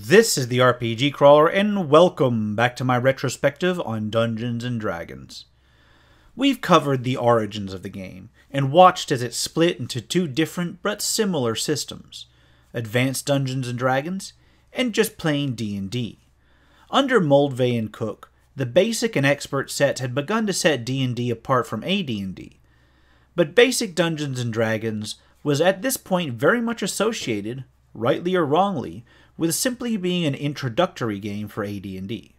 This is the RPG Crawler, and welcome back to my retrospective on Dungeons & Dragons. We've covered the origins of the game, and watched as it split into two different but similar systems, Advanced Dungeons & Dragons, and just plain D&D. Under Moldvay and Cook, the basic and expert sets had begun to set D&D apart from AD&D, but basic Dungeons & Dragons was at this point very much associated, rightly or wrongly, with simply being an introductory game for AD&D.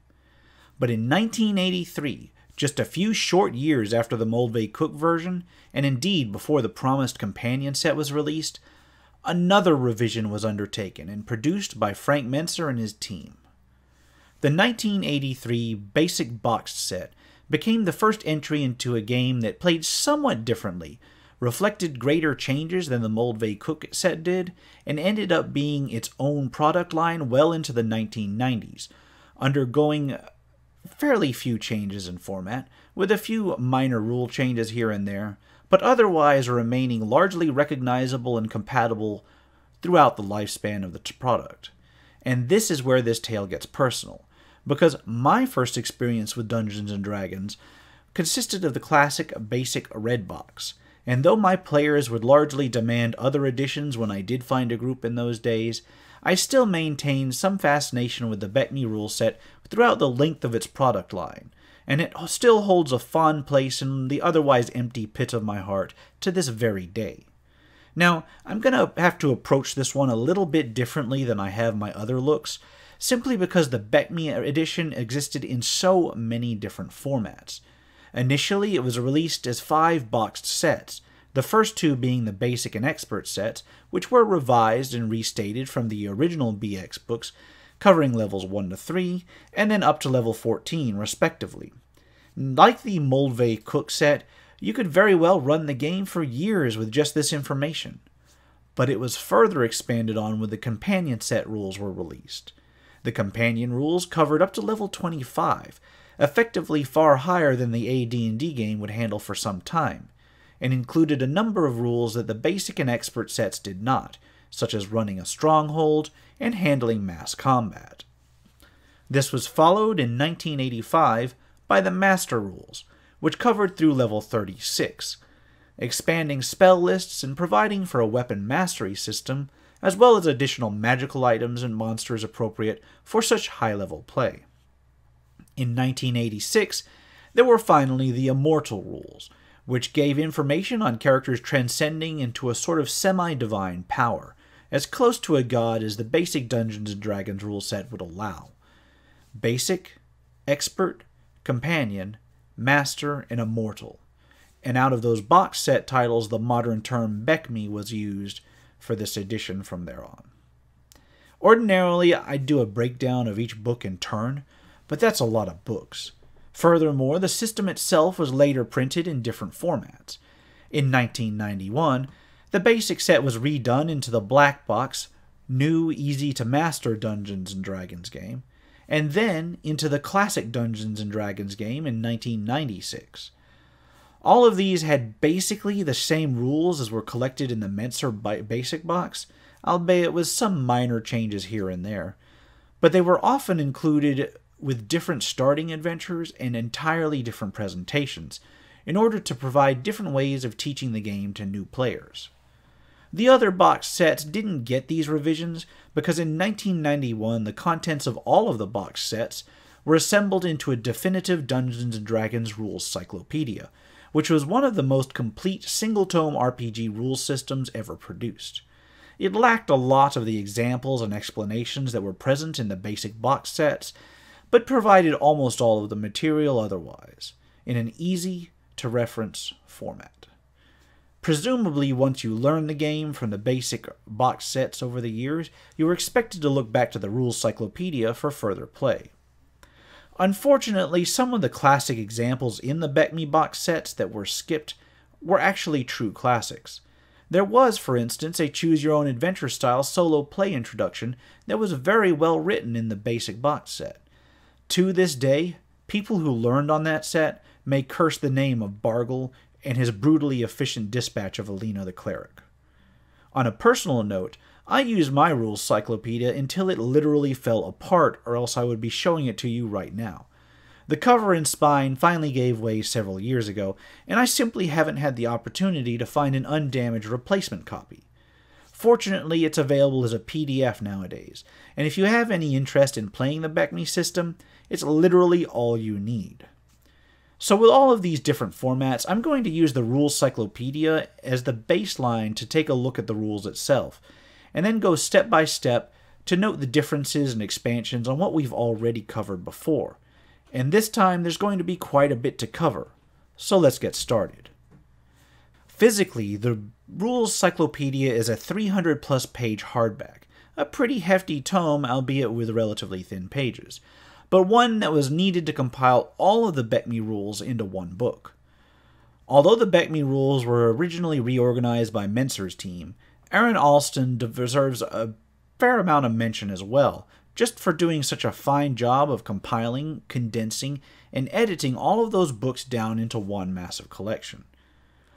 But in 1983, just a few short years after the Moldvay-Cook version, and indeed before the promised companion set was released, another revision was undertaken and produced by Frank Menser and his team. The 1983 Basic Boxed Set became the first entry into a game that played somewhat differently, reflected greater changes than the Moldvay-Cook set did, and ended up being its own product line well into the 1990s, undergoing fairly few changes in format, with a few minor rule changes here and there, but otherwise remaining largely recognizable and compatible throughout the lifespan of the product. And this is where this tale gets personal, because my first experience with Dungeons & Dragons consisted of the classic basic red box, and though my players would largely demand other editions when I did find a group in those days, I still maintained some fascination with the BECMI rule set throughout the length of its product line, and it still holds a fond place in the otherwise empty pit of my heart to this very day. Now, I'm going to have to approach this one a little bit differently than I have my other looks, simply because the BECMI edition existed in so many different formats. Initially, it was released as 5 boxed sets, the first 2 being the basic and expert sets, which were revised and restated from the original BX books, covering levels 1 to 3, and then up to level 14, respectively. Like the Moldvay-Cook set, you could very well run the game for years with just this information. But it was further expanded on when the companion set rules were released. The companion rules covered up to level 25, effectively far higher than the AD&D game would handle for some time, and included a number of rules that the basic and expert sets did not, such as running a stronghold and handling mass combat. This was followed in 1985 by the Master Rules, which covered through level 36, expanding spell lists and providing for a weapon mastery system, as well as additional magical items and monsters appropriate for such high-level play. In 1986, there were finally the Immortal Rules, which gave information on characters transcending into a sort of semi-divine power, as close to a god as the basic Dungeons & Dragons rule set would allow. Basic, Expert, Companion, Master, and Immortal. And out of those box set titles, the modern term BECMI was used for this edition from there on. Ordinarily, I'd do a breakdown of each book in turn, but that's a lot of books. Furthermore, the system itself was later printed in different formats. In 1991, the basic set was redone into the black box, new, easy-to-master Dungeons & Dragons game, and then into the classic Dungeons & Dragons game in 1996. All of these had basically the same rules as were collected in the Menser basic box, albeit with some minor changes here and there, but they were often included with different starting adventures and entirely different presentations, in order to provide different ways of teaching the game to new players. The other box sets didn't get these revisions because in 1991 the contents of all of the box sets were assembled into a definitive Dungeons & Dragons rules Cyclopedia, which was one of the most complete single-tome RPG rules systems ever produced. It lacked a lot of the examples and explanations that were present in the basic box sets, but provided almost all of the material otherwise, in an easy-to-reference format. Presumably, once you learn the game from the basic box sets over the years, you were expected to look back to the rules Cyclopedia for further play. Unfortunately, some of the classic examples in the BECMI box sets that were skipped were actually true classics. There was, for instance, a choose-your-own-adventure-style solo play introduction that was very well written in the basic box set. To this day, people who learned on that set may curse the name of Bargle and his brutally efficient dispatch of Alina the Cleric. On a personal note, I used my rules Cyclopedia until it literally fell apart, or else I would be showing it to you right now. The cover and spine finally gave way several years ago, and I simply haven't had the opportunity to find an undamaged replacement copy. Fortunately, it's available as a PDF nowadays, and if you have any interest in playing the BECMI system, it's literally all you need. So with all of these different formats, I'm going to use the Rules Cyclopedia as the baseline to take a look at the rules itself, and then go step by step to note the differences and expansions on what we've already covered before. And this time there's going to be quite a bit to cover, so let's get started. Physically, the Rules Cyclopedia is a 300 plus page hardback, a pretty hefty tome, albeit with relatively thin pages, but one that was needed to compile all of the BECMI rules into one book. Although the BECMI rules were originally reorganized by Menser's team, Aaron Alston deserves a fair amount of mention as well, just for doing such a fine job of compiling, condensing, and editing all of those books down into one massive collection.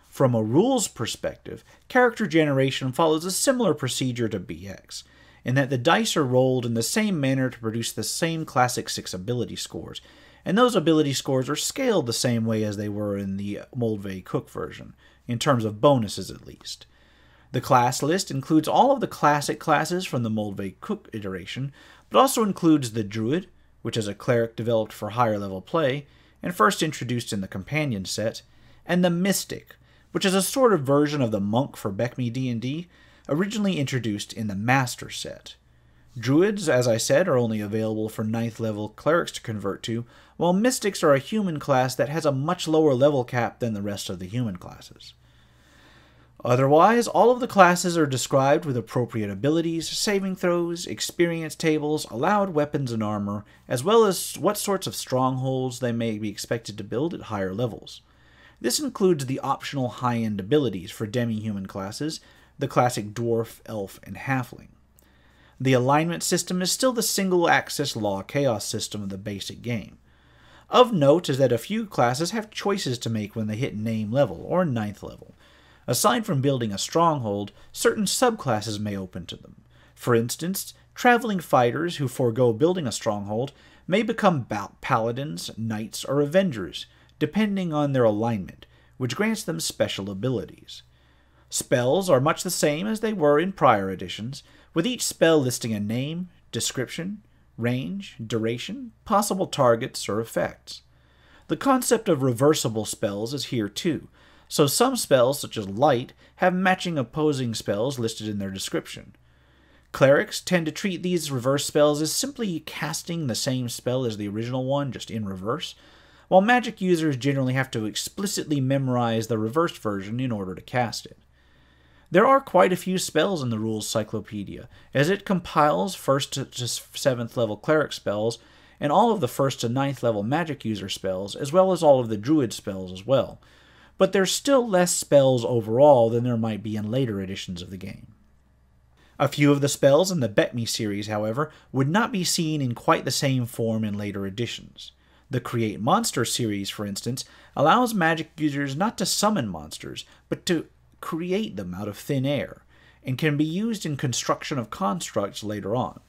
From a rules perspective, character generation follows a similar procedure to BX, in that the dice are rolled in the same manner to produce the same classic 6 ability scores, and those ability scores are scaled the same way as they were in the Moldvay Cook version, in terms of bonuses at least. The class list includes all of the classic classes from the Moldvay Cook iteration, but also includes the Druid, which is a cleric developed for higher level play, and first introduced in the Companion set, and the Mystic, which is a sort of version of the Monk for BECMI D&D, originally introduced in the Master set. Druids, as I said, are only available for 9th level clerics to convert to, while Mystics are a human class that has a much lower level cap than the rest of the human classes. Otherwise, all of the classes are described with appropriate abilities, saving throws, experience tables, allowed weapons and armor, as well as what sorts of strongholds they may be expected to build at higher levels. This includes the optional high-end abilities for demi-human classes, the classic dwarf, elf, and halfling. The alignment system is still the single-axis law chaos system of the basic game. Of note is that a few classes have choices to make when they hit name level, or 9th level. Aside from building a stronghold, certain subclasses may open to them. For instance, traveling fighters who forego building a stronghold may become paladins, knights, or avengers, depending on their alignment, which grants them special abilities. Spells are much the same as they were in prior editions, with each spell listing a name, description, range, duration, possible targets, or effects. The concept of reversible spells is here too, so some spells, such as Light, have matching opposing spells listed in their description. Clerics tend to treat these reverse spells as simply casting the same spell as the original one, just in reverse, while magic users generally have to explicitly memorize the reversed version in order to cast it. There are quite a few spells in the Rules Cyclopedia, as it compiles 1st to 7th level cleric spells, and all of the 1st to 9th level magic user spells, as well as all of the druid spells as well. But there's still less spells overall than there might be in later editions of the game. A few of the spells in the BECMI series, however, would not be seen in quite the same form in later editions. The Create Monster series, for instance, allows magic users not to summon monsters, but to create them out of thin air, and can be used in construction of constructs later on.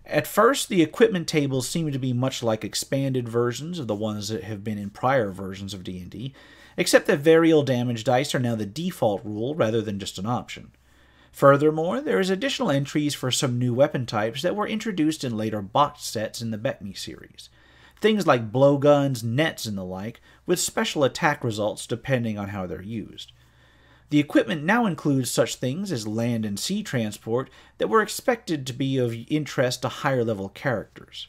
At first, the equipment tables seem to be much like expanded versions of the ones that have been in prior versions of D&D, except that varial damage dice are now the default rule rather than just an option. Furthermore, there is additional entries for some new weapon types that were introduced in later box sets in the BECMI series. Things like blowguns, nets, and the like, with special attack results depending on how they're used. The equipment now includes such things as land and sea transport that were expected to be of interest to higher level characters.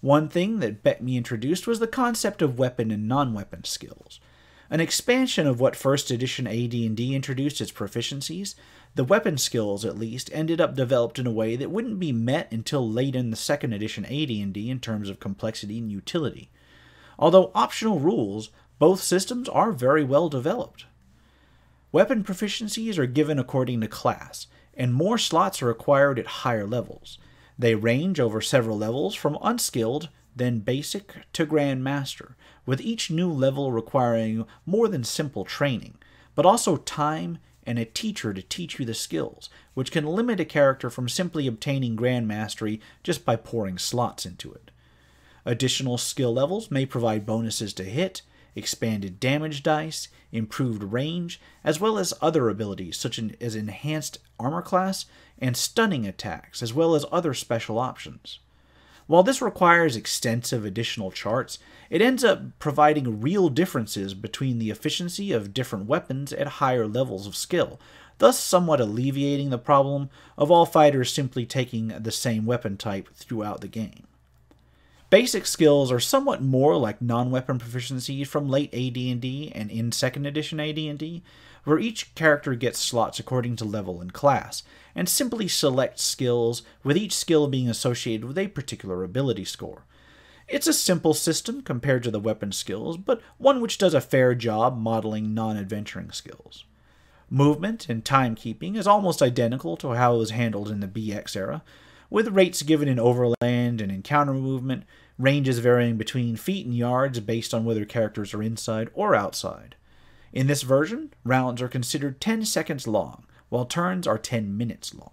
One thing that BECMI introduced was the concept of weapon and non-weapon skills. An expansion of what first edition AD&D introduced as proficiencies, the weapon skills at least ended up developed in a way that wouldn't be met until late in the second edition AD&D in terms of complexity and utility. Although optional rules, both systems are very well developed. Weapon proficiencies are given according to class, and more slots are acquired at higher levels. They range over several levels from unskilled, then basic, to grandmaster, with each new level requiring more than simple training, but also time and a teacher to teach you the skills, which can limit a character from simply obtaining Grand Mastery just by pouring slots into it. Additional skill levels may provide bonuses to hit, expanded damage dice, improved range, as well as other abilities such as enhanced armor class and stunning attacks, as well as other special options. While this requires extensive additional charts, it ends up providing real differences between the efficiency of different weapons at higher levels of skill, thus somewhat alleviating the problem of all fighters simply taking the same weapon type throughout the game. Basic skills are somewhat more like non-weapon proficiency from late AD&D and in 2nd edition AD&D, where each character gets slots according to level and class, and simply selects skills, with each skill being associated with a particular ability score. It's a simple system compared to the weapon skills, but one which does a fair job modeling non-adventuring skills. Movement and timekeeping is almost identical to how it was handled in the BX era, with rates given in overland and encounter movement, ranges varying between feet and yards based on whether characters are inside or outside. In this version, rounds are considered 10 seconds long, while turns are 10 minutes long.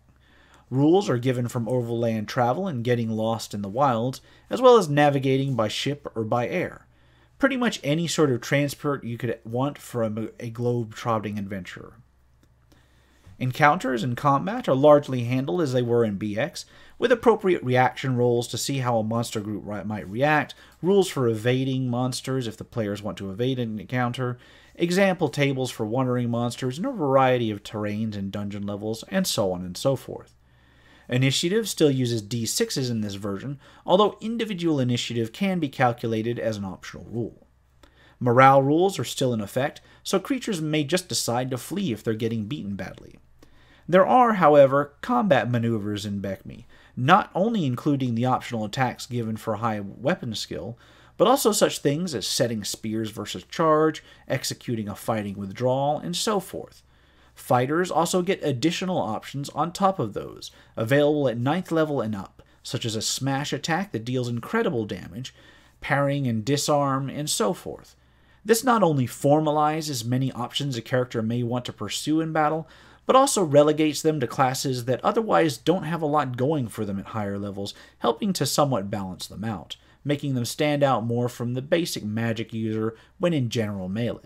Rules are given from overland travel and getting lost in the wilds, as well as navigating by ship or by air. Pretty much any sort of transport you could want from a globe-trotting adventurer. Encounters and combat are largely handled as they were in BX, with appropriate reaction rolls to see how a monster group might react, rules for evading monsters if the players want to evade an encounter, example tables for wandering monsters in a variety of terrains and dungeon levels, and so on and so forth. Initiative still uses D6s in this version, although individual initiative can be calculated as an optional rule. Morale rules are still in effect, so creatures may just decide to flee if they're getting beaten badly. There are, however, combat maneuvers in BECMI, not only including the optional attacks given for high weapon skill, but also such things as setting spears versus charge, executing a fighting withdrawal, and so forth. Fighters also get additional options on top of those, available at 9th level and up, such as a smash attack that deals incredible damage, parrying and disarm, and so forth. This not only formalizes many options a character may want to pursue in battle, but also relegates them to classes that otherwise don't have a lot going for them at higher levels, helping to somewhat balance them out, making them stand out more from the basic magic user when in general melee.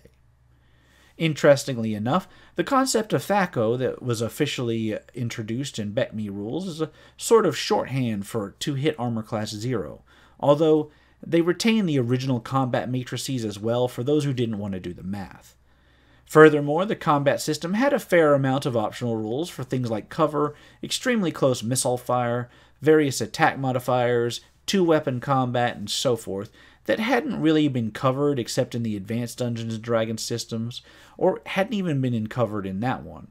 Interestingly enough, the concept of THAC0 that was officially introduced in BECMI rules is a sort of shorthand for to-hit armor class 0, although they retain the original combat matrices as well for those who didn't want to do the math. Furthermore, the combat system had a fair amount of optional rules for things like cover, extremely close missile fire, various attack modifiers, two-weapon combat, and so forth, that hadn't really been covered except in the advanced Dungeons & Dragons systems, or hadn't even been covered in that one.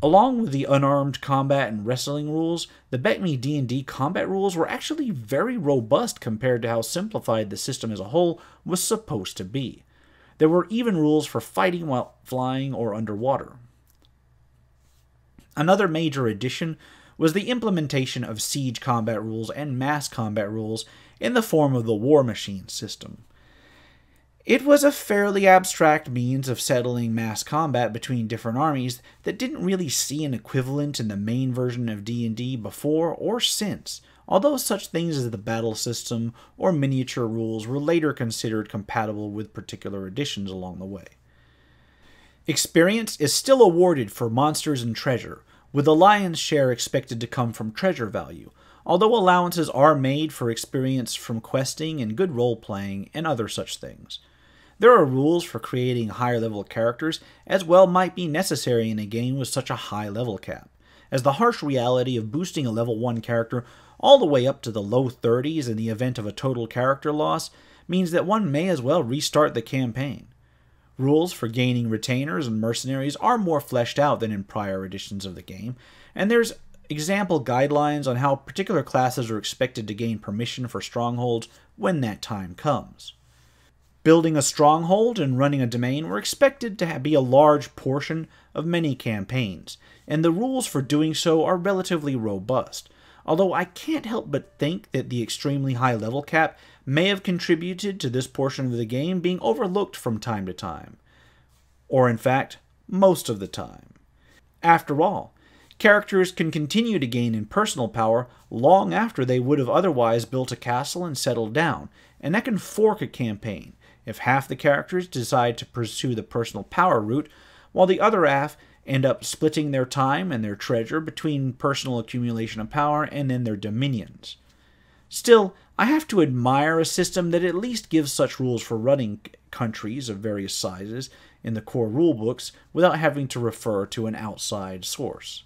Along with the unarmed combat and wrestling rules, the BECMI D&D combat rules were actually very robust compared to how simplified the system as a whole was supposed to be. There were even rules for fighting while flying or underwater. Another major addition was the implementation of siege combat rules and mass combat rules in the form of the War Machine system. It was a fairly abstract means of settling mass combat between different armies that didn't really see an equivalent in the main version of D&D before or since, although such things as the battle system or miniature rules were later considered compatible with particular additions along the way. Experience is still awarded for Monsters and Treasure, with the lion's share expected to come from treasure value, although allowances are made for experience from questing and good role-playing and other such things. There are rules for creating higher-level characters, as well might be necessary in a game with such a high level cap, as the harsh reality of boosting a level 1 character all the way up to the low 30s in the event of a total character loss means that one may as well restart the campaign. Rules for gaining retainers and mercenaries are more fleshed out than in prior editions of the game, and there's example guidelines on how particular classes are expected to gain permission for strongholds when that time comes. Building a stronghold and running a domain were expected to be a large portion of many campaigns, and the rules for doing so are relatively robust, although I can't help but think that the extremely high level cap may have contributed to this portion of the game being overlooked from time to time, or in fact, most of the time. After all, characters can continue to gain in personal power long after they would have otherwise built a castle and settled down, and that can fork a campaign if half the characters decide to pursue the personal power route, while the other half end up splitting their time and their treasure between personal accumulation of power and then their dominions. Still, I have to admire a system that at least gives such rules for running countries of various sizes in the core rulebooks without having to refer to an outside source.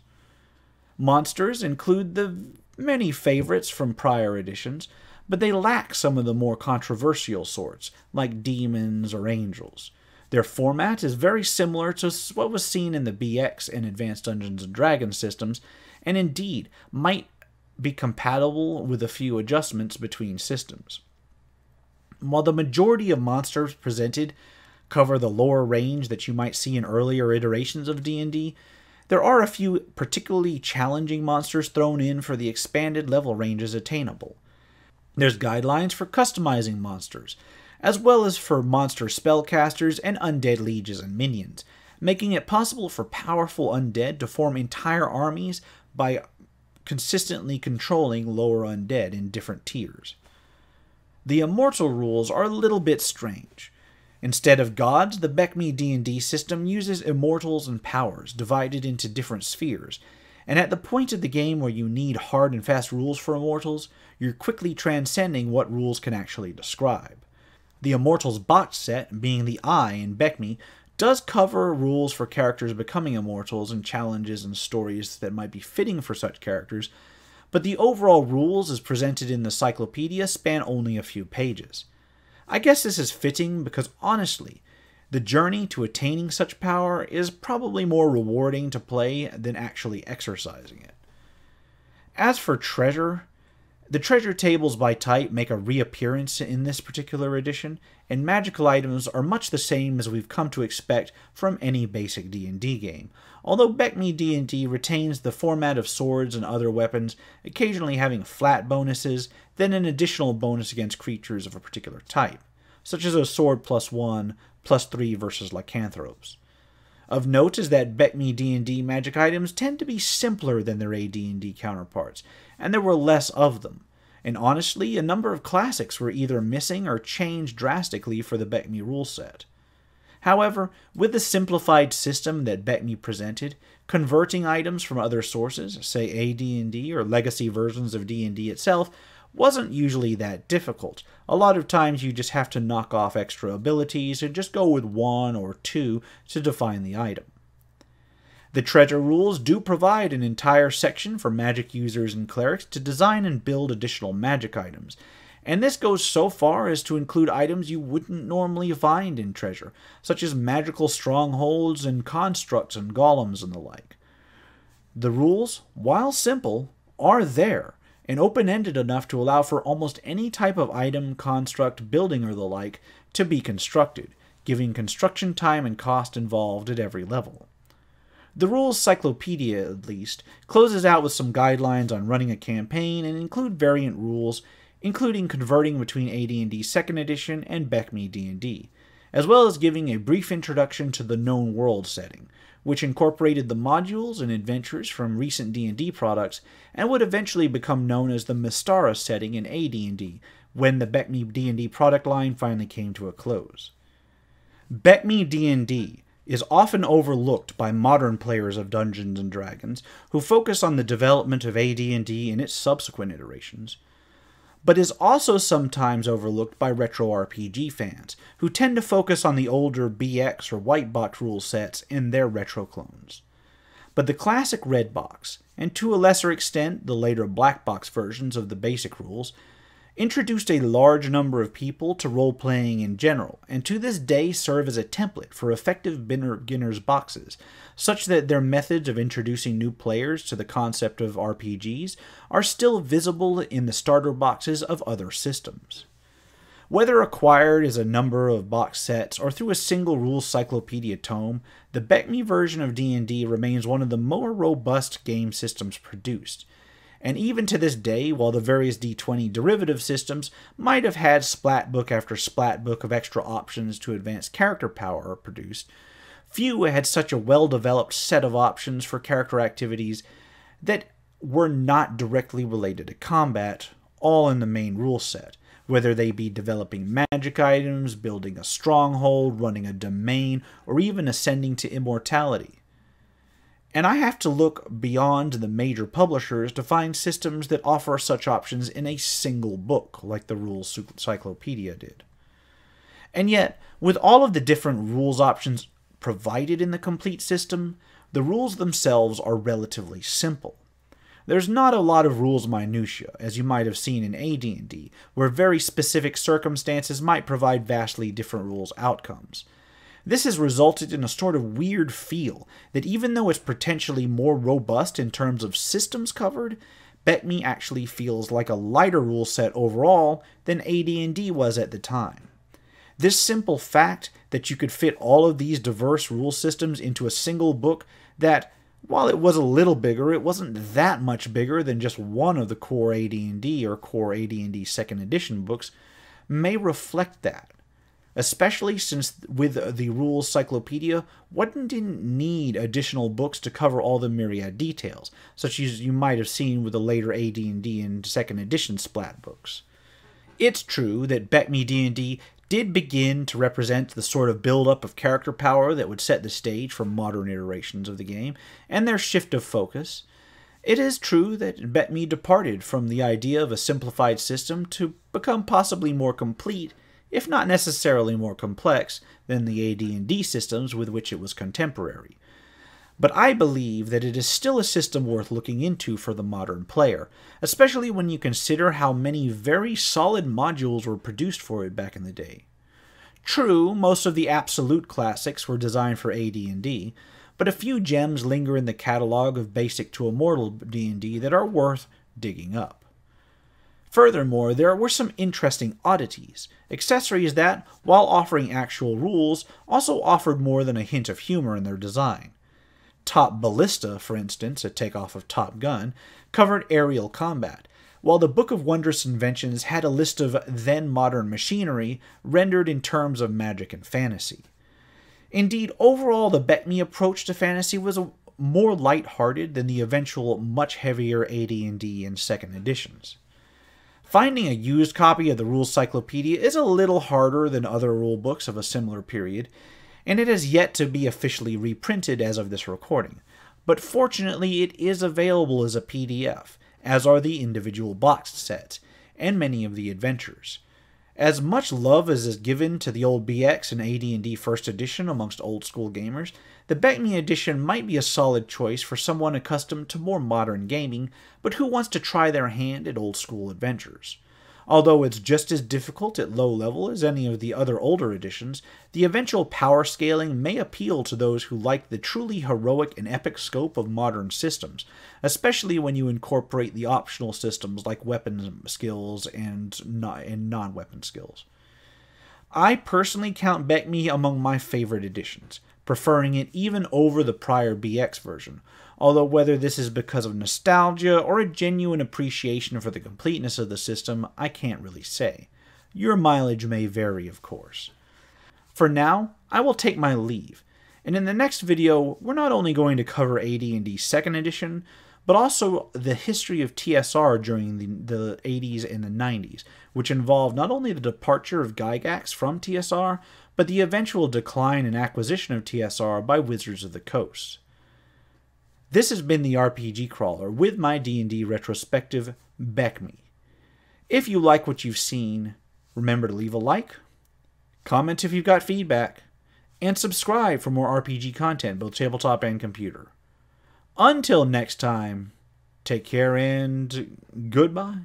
Monsters include the many favorites from prior editions, but they lack some of the more controversial sorts, like demons or angels. Their format is very similar to what was seen in the BX and Advanced Dungeons & Dragons systems, and indeed might be compatible with a few adjustments between systems. While the majority of monsters presented cover the lower range that you might see in earlier iterations of D&D, there are a few particularly challenging monsters thrown in for the expanded level ranges attainable. There's guidelines for customizing monsters, as well as for monster spellcasters and undead lieges and minions, making it possible for powerful undead to form entire armies by consistently controlling lower undead in different tiers. The immortal rules are a little bit strange. Instead of gods, the BECMI D&D system uses immortals and powers divided into different spheres, and at the point of the game where you need hard and fast rules for immortals, you're quickly transcending what rules can actually describe. The Immortals box set, being the I in BECMI, does cover rules for characters becoming immortals and challenges and stories that might be fitting for such characters, but the overall rules as presented in the Cyclopedia span only a few pages. I guess this is fitting because honestly, the journey to attaining such power is probably more rewarding to play than actually exercising it. As for treasure, the treasure tables by type make a reappearance in this particular edition, and magical items are much the same as we've come to expect from any basic D&D game, although BECMI D&D retains the format of swords and other weapons, occasionally having flat bonuses, then an additional bonus against creatures of a particular type, such as a sword +1, +3 versus lycanthropes. Of note is that BECMI D&D magic items tend to be simpler than their AD&D counterparts, and there were less of them. And honestly, a number of classics were either missing or changed drastically for the BECMI rule set. However, with the simplified system that BECMI presented, converting items from other sources, say AD&D or legacy versions of D&D itself, wasn't usually that difficult. A lot of times you just have to knock off extra abilities and just go with one or two to define the item. The treasure rules do provide an entire section for magic users and clerics to design and build additional magic items, and this goes so far as to include items you wouldn't normally find in treasure, such as magical strongholds and constructs and golems and the like. The rules, while simple, are there, and open-ended enough to allow for almost any type of item, construct, building, or the like to be constructed, giving construction time and cost involved at every level. The rules Cyclopedia, at least, closes out with some guidelines on running a campaign and include variant rules, including converting between AD&D 2nd Edition and BECMI D&D, as well as giving a brief introduction to the known world setting, which incorporated the modules and adventures from recent D&D products and would eventually become known as the Mystara setting in AD&D when the BECMI D&D product line finally came to a close. BECMI D&D is often overlooked by modern players of Dungeons & Dragons who focus on the development of AD&D and its subsequent iterations, but is also sometimes overlooked by retro RPG fans, who tend to focus on the older BX or white box rule sets and their retro clones. But the classic red box, and to a lesser extent the later black box versions of the basic rules, introduced a large number of people to role-playing in general, and to this day serve as a template for effective beginners boxes, such that their methods of introducing new players to the concept of RPGs are still visible in the starter boxes of other systems. Whether acquired as a number of box sets or through a single rules cyclopedia tome, the BECMI version of D&D remains one of the more robust game systems produced. And even to this day, while the various D20 derivative systems might have had splat book after splat book of extra options to advance character power produced, Few had such a well-developed set of options for character activities that were not directly related to combat, all in the main rule set, whether they be developing magic items, building a stronghold, running a domain, or even ascending to immortality. And I have to look beyond the major publishers to find systems that offer such options in a single book, like the Rules Cyclopedia did. And yet, with all of the different rules options provided in the complete system, the rules themselves are relatively simple. There's not a lot of rules minutiae, as you might have seen in AD&D, where very specific circumstances might provide vastly different rules outcomes. This has resulted in a sort of weird feel that even though it's potentially more robust in terms of systems covered, BECMI actually feels like a lighter rule set overall than AD&D was at the time. This simple fact that you could fit all of these diverse rule systems into a single book that, while it was a little bigger, it wasn't that much bigger than just one of the core AD&D or core AD&D 2nd edition books, may reflect that. Especially since with the Rules Cyclopedia, one didn't need additional books to cover all the myriad details, such as you might have seen with the later AD&D and 2nd edition splat books. It's true that BECMI D&D did begin to represent the sort of build-up of character power that would set the stage for modern iterations of the game, and their shift of focus. It is true that BECMI departed from the idea of a simplified system to become possibly more complete, if not necessarily more complex, than the AD&D systems with which it was contemporary. But I believe that it is still a system worth looking into for the modern player, especially when you consider how many very solid modules were produced for it back in the day. True, most of the absolute classics were designed for AD&D, but a few gems linger in the catalog of basic to immortal D&D that are worth digging up. Furthermore, there were some interesting oddities, accessories that, while offering actual rules, also offered more than a hint of humor in their design. Top Ballista, for instance, a takeoff of Top Gun, covered aerial combat, while the Book of Wondrous Inventions had a list of then-modern machinery rendered in terms of magic and fantasy. Indeed, overall, the BECMI approach to fantasy was more light-hearted than the eventual much heavier AD&D and 2nd editions. Finding a used copy of the Rules Cyclopedia is a little harder than other rule books of a similar period, and it has yet to be officially reprinted as of this recording, but fortunately it is available as a PDF, as are the individual boxed sets, and many of the adventures. As much love as is given to the old BX and AD&D 1st edition amongst old-school gamers, the BECMI edition might be a solid choice for someone accustomed to more modern gaming, but who wants to try their hand at old-school adventures. Although it's just as difficult at low level as any of the other older editions, the eventual power scaling may appeal to those who like the truly heroic and epic scope of modern systems, especially when you incorporate the optional systems like weapon skills and non-weapon skills. I personally count BECMI among my favorite editions, preferring it even over the prior BX version, although whether this is because of nostalgia or a genuine appreciation for the completeness of the system, I can't really say. Your mileage may vary, of course. For now, I will take my leave, and in the next video, we're not only going to cover AD&D 2nd edition, but also the history of TSR during the 80s and the 90s, which involved not only the departure of Gygax from TSR, but the eventual decline and acquisition of TSR by Wizards of the Coast. This has been the RPG Crawler with my D&D Retrospective, BECMI. If you like what you've seen, remember to leave a like, comment if you've got feedback, and subscribe for more RPG content, both tabletop and computer. Until next time, take care and goodbye.